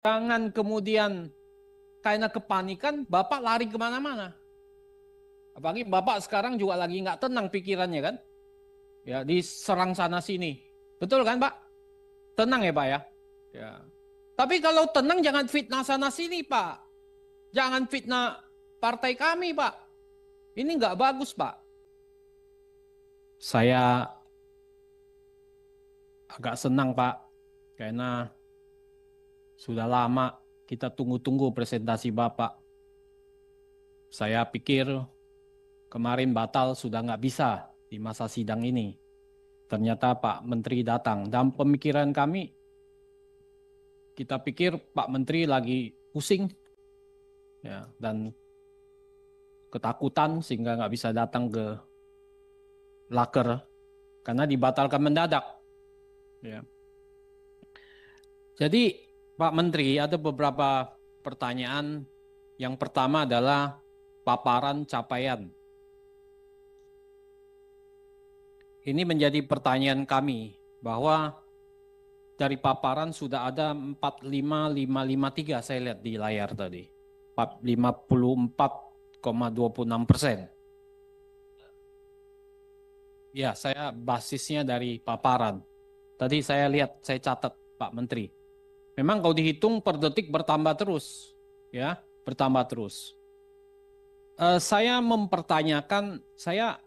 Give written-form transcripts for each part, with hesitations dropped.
Jangan kemudian karena kepanikan, Bapak lari kemana-mana. Apalagi Bapak sekarang juga lagi nggak tenang pikirannya kan? Ya, diserang sana sini. Betul kan Pak? Tenang ya Pak ya? Ya. Tapi kalau tenang jangan fitnah sana sini Pak. Jangan fitnah partai kami Pak. Ini nggak bagus Pak. Saya agak senang Pak. Karena sudah lama kita tunggu-tunggu presentasi Bapak. Saya pikir kemarin batal sudah nggak bisa di masa sidang ini. Ternyata Pak Menteri datang. Dalam pemikiran kami, kita pikir Pak Menteri lagi pusing ya, dan ketakutan sehingga nggak bisa datang ke Laker karena dibatalkan mendadak. Ya. Jadi Pak Menteri ada beberapa pertanyaan. Yang pertama adalah paparan capaian. Ini menjadi pertanyaan kami bahwa dari paparan sudah ada 45553 saya lihat di layar tadi. 54,26%. Ya, saya basisnya dari paparan. Tadi saya lihat, saya catat Pak Menteri. Memang kalau dihitung per detik bertambah terus, ya, bertambah terus. Saya mempertanyakan, saya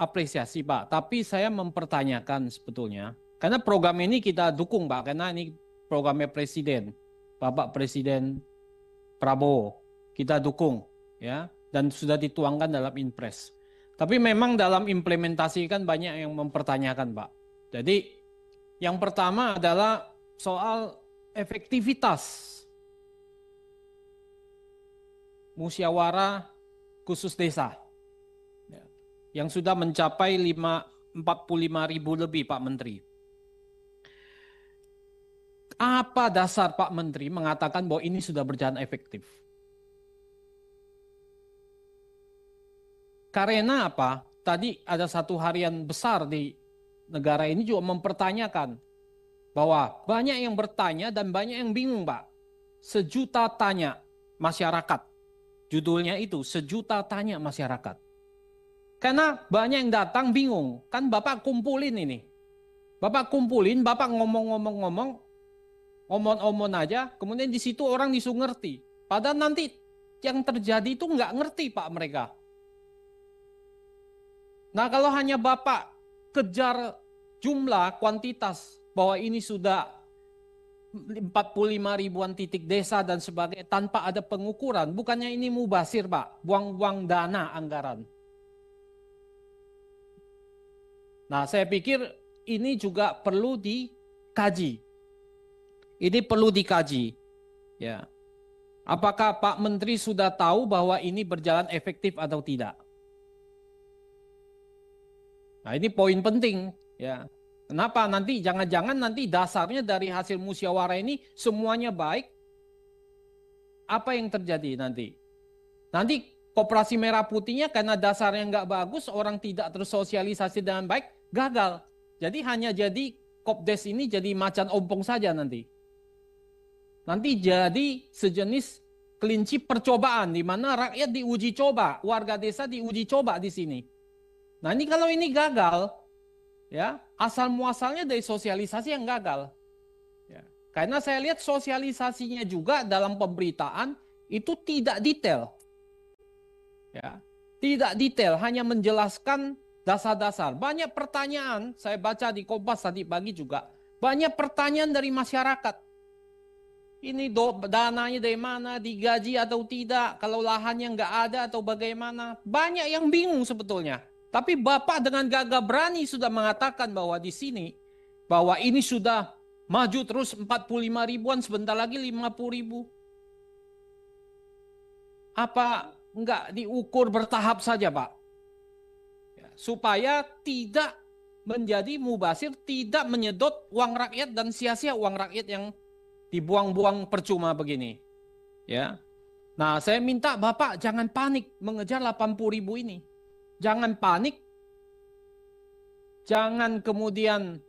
apresiasi Pak, tapi saya mempertanyakan sebetulnya, karena program ini kita dukung Pak, karena ini programnya Presiden, Bapak Presiden Prabowo, kita dukung, ya, dan sudah dituangkan dalam Inpres. Tapi memang dalam implementasi kan banyak yang mempertanyakan Pak. Jadi yang pertama adalah soal efektivitas musyawarah khusus desa yang sudah mencapai 45.000 lebih Pak Menteri. Apa dasar Pak Menteri mengatakan bahwa ini sudah berjalan efektif? Karena apa? Tadi ada satu harian besar di negara ini juga mempertanyakan bahwa banyak yang bertanya dan banyak yang bingung Pak. Sejuta tanya masyarakat. Judulnya itu, sejuta tanya masyarakat. Karena banyak yang datang bingung. Kan Bapak kumpulin ini. Bapak kumpulin, Bapak ngomong-ngomong-ngomong, omon-omon aja, kemudian di situ orang disuruh ngerti. Padahal nanti yang terjadi itu nggak ngerti Pak mereka. Nah kalau hanya Bapak kejar jumlah, kuantitas, bahwa ini sudah 45 ribuan titik desa dan sebagainya tanpa ada pengukuran, bukannya ini mubazir Pak, buang-buang dana anggaran. Nah saya pikir ini juga perlu dikaji. Ini perlu dikaji. Ya. Apakah Pak Menteri sudah tahu bahwa ini berjalan efektif atau tidak? Nah ini poin penting. Ya. Kenapa? Nanti jangan-jangan nanti dasarnya dari hasil musyawarah ini semuanya baik. Apa yang terjadi nanti? Nanti Koperasi Merah Putihnya karena dasarnya nggak bagus, orang tidak tersosialisasi dengan baik, gagal. Jadi hanya jadi Kopdes ini jadi macan ompong saja nanti. Nanti jadi sejenis kelinci percobaan di mana rakyat diuji coba, warga desa diuji coba di sini. Nah ini kalau ini gagal, ya asal muasalnya dari sosialisasi yang gagal. Ya. Karena saya lihat sosialisasinya juga dalam pemberitaan itu tidak detail. Ya, tidak detail, hanya menjelaskan dasar-dasar. Banyak pertanyaan, saya baca di Kompas tadi pagi juga, banyak pertanyaan dari masyarakat. Ini dananya dari mana, digaji atau tidak, kalau lahannya nggak ada atau bagaimana. Banyak yang bingung sebetulnya. Tapi Bapak dengan gagah berani sudah mengatakan bahwa di sini, bahwa ini sudah maju terus 45 ribuan, sebentar lagi 50 ribu. Apa enggak diukur bertahap saja Pak? Ya, supaya tidak menjadi mubazir, tidak menyedot uang rakyat dan sia-sia uang rakyat yang dibuang-buang percuma begini. Ya. Nah saya minta Bapak jangan panik mengejar 80 ribu ini. Jangan panik. Jangan kemudian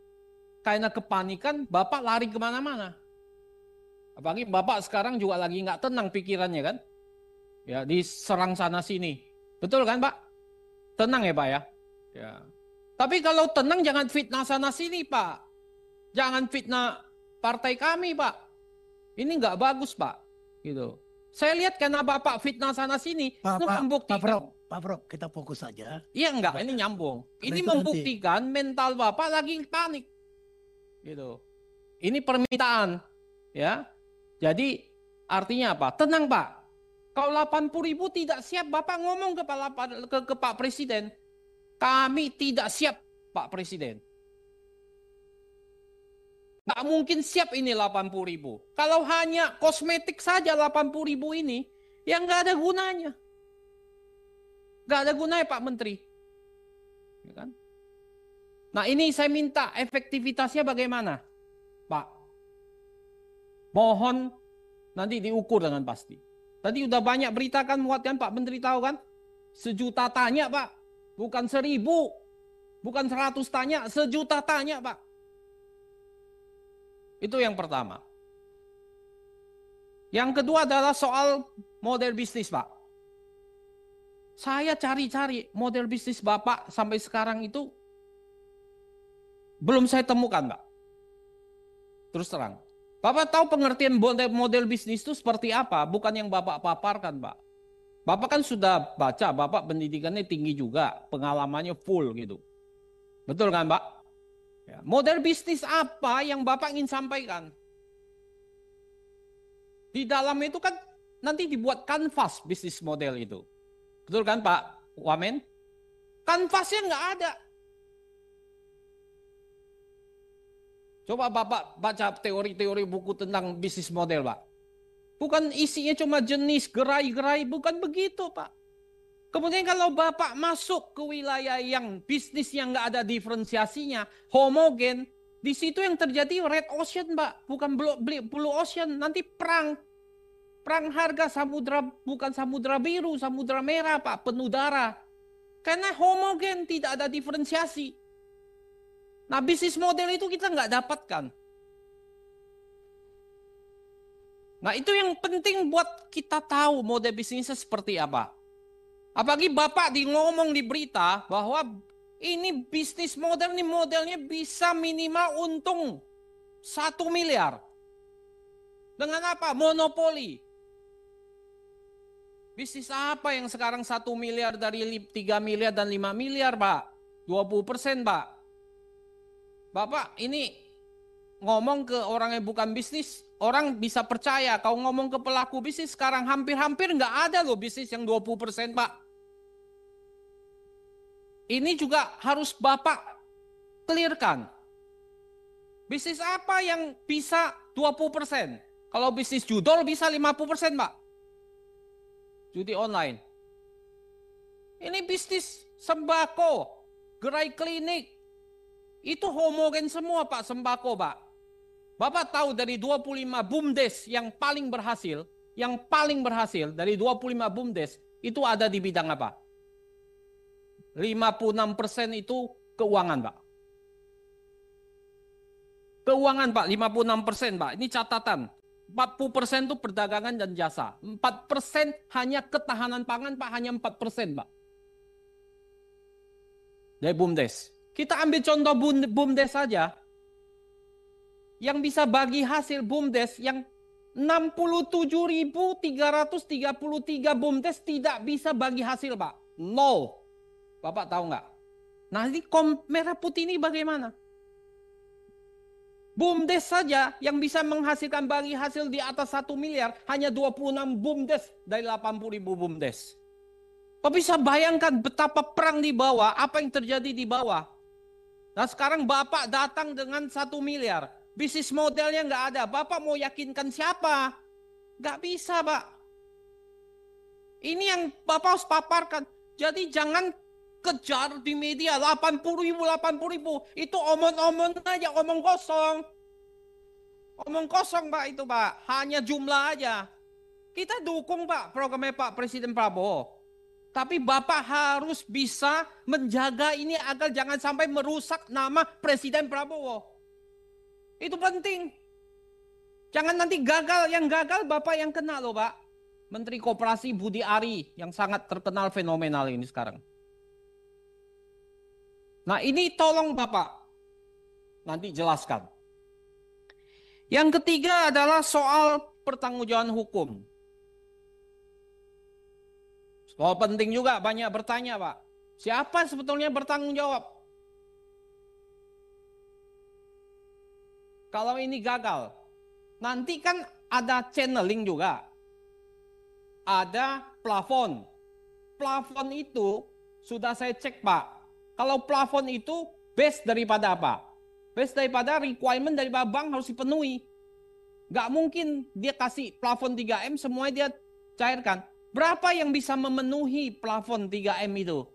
karena kepanikan Bapak lari kemana-mana. Apalagi Bapak sekarang juga lagi nggak tenang pikirannya kan? Ya, diserang sana sini. Betul kan Pak? Tenang ya Pak ya? Ya. Tapi kalau tenang jangan fitnah sana sini Pak. Jangan fitnah partai kami Pak. Ini nggak bagus Pak. Gitu. Saya lihat karena Bapak fitnah sana sini, itu membuktikan. Pak Bro, kita fokus saja. Iya enggak, ini nyambung. Ini membuktikan mental Bapak lagi panik. Gitu. Ini permintaan, ya. Jadi artinya apa? Tenang Pak. Kalau 80.000 tidak siap, Bapak ngomong ke Pak Presiden. Kami tidak siap, Pak Presiden. Nggak mungkin siap ini 80.000. Kalau hanya kosmetik saja 80.000 ini, ya nggak ada gunanya. Nggak ada gunanya Pak Menteri. Ya kan? Nah ini saya minta efektivitasnya bagaimana? Pak, mohon nanti diukur dengan pasti. Tadi udah banyak berita kan muat kan Pak Menteri tahu kan? 1.000.000 tanya Pak, bukan 1.000, bukan 100 tanya, 1.000.000 tanya Pak. Itu yang pertama. Yang kedua adalah soal model bisnis Pak. Saya cari-cari model bisnis Bapak sampai sekarang itu belum saya temukan Pak. Terus terang. Bapak tahu pengertian model bisnis itu seperti apa? Bukan yang Bapak paparkan Pak. Bapak kan sudah baca, Bapak pendidikannya tinggi juga, pengalamannya full gitu. Betul kan Pak? Ya, model bisnis apa yang Bapak ingin sampaikan? Di dalam itu kan nanti dibuat kanvas bisnis model itu. Betul kan Pak Wamen? Kanvasnya nggak ada. Coba Bapak baca teori-teori buku tentang bisnis model Pak. Bukan isinya cuma jenis gerai-gerai, bukan begitu Pak. Kemudian kalau Bapak masuk ke wilayah yang bisnis yang nggak ada diferensiasinya, homogen, di situ yang terjadi red ocean Pak, bukan blue ocean, nanti perang. Perang harga samudra, bukan samudra biru, samudra merah Pak, penuh darah. Karena homogen, tidak ada diferensiasi. Nah bisnis model itu kita nggak dapatkan. Nah itu yang penting buat kita tahu model bisnisnya seperti apa. Apalagi Bapak ngomong di berita bahwa ini bisnis model, ini modelnya bisa minimal untung 1 miliar. Dengan apa? Monopoli. Bisnis apa yang sekarang 1 miliar dari 3 miliar dan 5 miliar Pak? 20% Pak. Bapak ini ngomong ke orang yang bukan bisnis, orang bisa percaya. Kau ngomong ke pelaku bisnis sekarang hampir-hampir nggak ada loh bisnis yang 20% Pak. Ini juga harus Bapak clearkan. Bisnis apa yang bisa 20%? Kalau bisnis judol bisa 50% Pak. Judi online. Ini bisnis sembako, gerai klinik. Itu homogen semua Pak, sembako Pak. Bapak tahu dari 25 BUMDes yang paling berhasil dari 25 BUMDes itu ada di bidang apa? 56% itu keuangan Pak. Keuangan Pak, 56% Pak. Ini catatan. 40% itu perdagangan dan jasa. 4% hanya ketahanan pangan Pak, hanya 4% Pak. Dari BUMDes. Kita ambil contoh BUMDes saja. Yang bisa bagi hasil BUMDes yang 67.333 BUMDes tidak bisa bagi hasil Pak. 0. Bapak tahu nggak? Nah ini merah putih ini bagaimana? BUMDes saja yang bisa menghasilkan bagi hasil di atas 1 miliar hanya 26 BUMDes dari 80.000 BUMDes. Bapak bisa bayangkan betapa perang di bawah, apa yang terjadi di bawah. Nah sekarang Bapak datang dengan 1 miliar. Bisnis modelnya nggak ada. Bapak mau yakinkan siapa? Nggak bisa Pak. Ini yang Bapak harus paparkan. Jadi jangan kejar di media 80.000. Itu omong-omong aja, omong kosong. Omong kosong Pak itu Pak. Hanya jumlah aja. Kita dukung Pak programnya Pak Presiden Prabowo. Tapi Bapak harus bisa menjaga ini agar jangan sampai merusak nama Presiden Prabowo. Itu penting. Jangan nanti yang gagal Bapak yang kena loh Pak. Menteri Koperasi Budi Ari yang sangat terkenal fenomenal ini sekarang. Nah ini tolong Bapak nanti jelaskan. Yang ketiga adalah soal pertanggungjawaban hukum. Soal penting juga banyak bertanya Pak. Siapa sebetulnya bertanggung jawab? Kalau ini gagal, nanti kan ada channeling juga. Ada plafon. Plafon itu sudah saya cek Pak. Kalau plafon itu base daripada apa? Base daripada requirement daripada bank harus dipenuhi. Gak mungkin dia kasih plafon 3M semuanya dia cairkan. Berapa yang bisa memenuhi plafon 3M itu?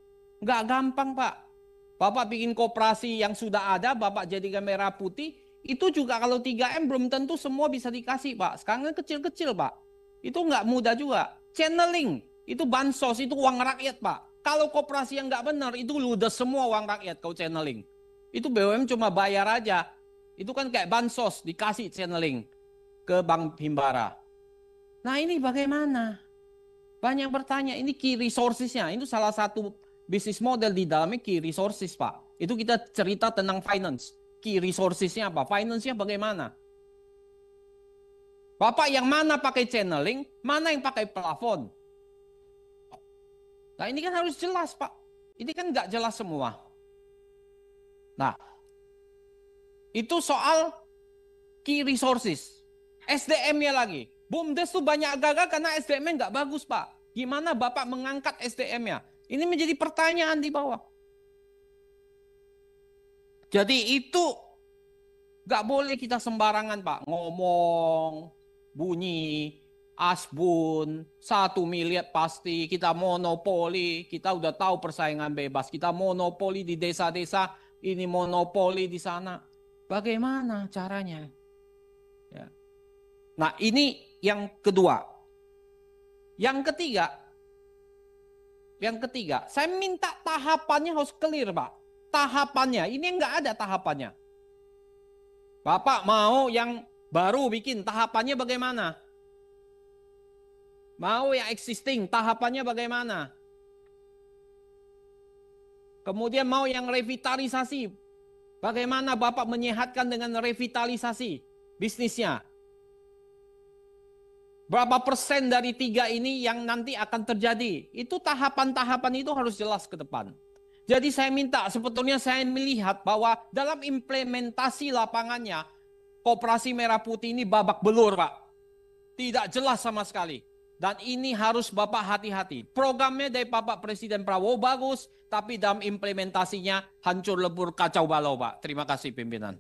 Gak gampang Pak. Bapak bikin koperasi yang sudah ada, Bapak jadikan merah putih. Itu juga kalau 3M belum tentu semua bisa dikasih Pak. Sekarang kan kecil-kecil Pak. Itu nggak mudah juga. Channeling, itu bansos, itu uang rakyat Pak. Kalau koperasi yang nggak benar, itu ludes semua uang rakyat kau channeling. Itu BUMN cuma bayar aja. Itu kan kayak bansos, dikasih channeling ke Bank Himbara. Nah ini bagaimana? Banyak bertanya, ini key resources-nya. Itu salah satu bisnis model di dalamnya key resources Pak. Itu kita cerita tentang finance. Key resources-nya apa? Finance-nya bagaimana? Bapak yang mana pakai channeling, mana yang pakai plafon? Nah ini kan harus jelas Pak. Ini kan nggak jelas semua. Nah, itu soal key resources. SDM-nya lagi. BUMDes tuh banyak gagal karena SDM-nya nggak bagus Pak. Gimana Bapak mengangkat SDM-nya? Ini menjadi pertanyaan di bawah. Jadi itu nggak boleh kita sembarangan Pak. Ngomong, bunyi, asbun, 1 miliar pasti, kita monopoli, kita udah tahu persaingan bebas, kita monopoli di desa-desa, ini monopoli di sana. Bagaimana caranya? Ya. Nah ini yang kedua. Yang ketiga, saya minta tahapannya harus clear Pak. Tahapannya, ini nggak ada tahapannya. Bapak mau yang baru bikin, tahapannya bagaimana? Mau yang existing, tahapannya bagaimana? Kemudian mau yang revitalisasi. Bagaimana Bapak menyehatkan dengan revitalisasi bisnisnya? Berapa persen dari 3 ini yang nanti akan terjadi? Itu tahapan-tahapan itu harus jelas ke depan. Jadi saya minta, sebetulnya saya melihat bahwa dalam implementasi lapangannya, Koperasi Merah Putih ini babak belur Pak. Tidak jelas sama sekali. Dan ini harus Bapak hati-hati. Programnya dari Bapak Presiden Prabowo bagus, tapi dalam implementasinya hancur lebur kacau balau Pak. Terima kasih pimpinan.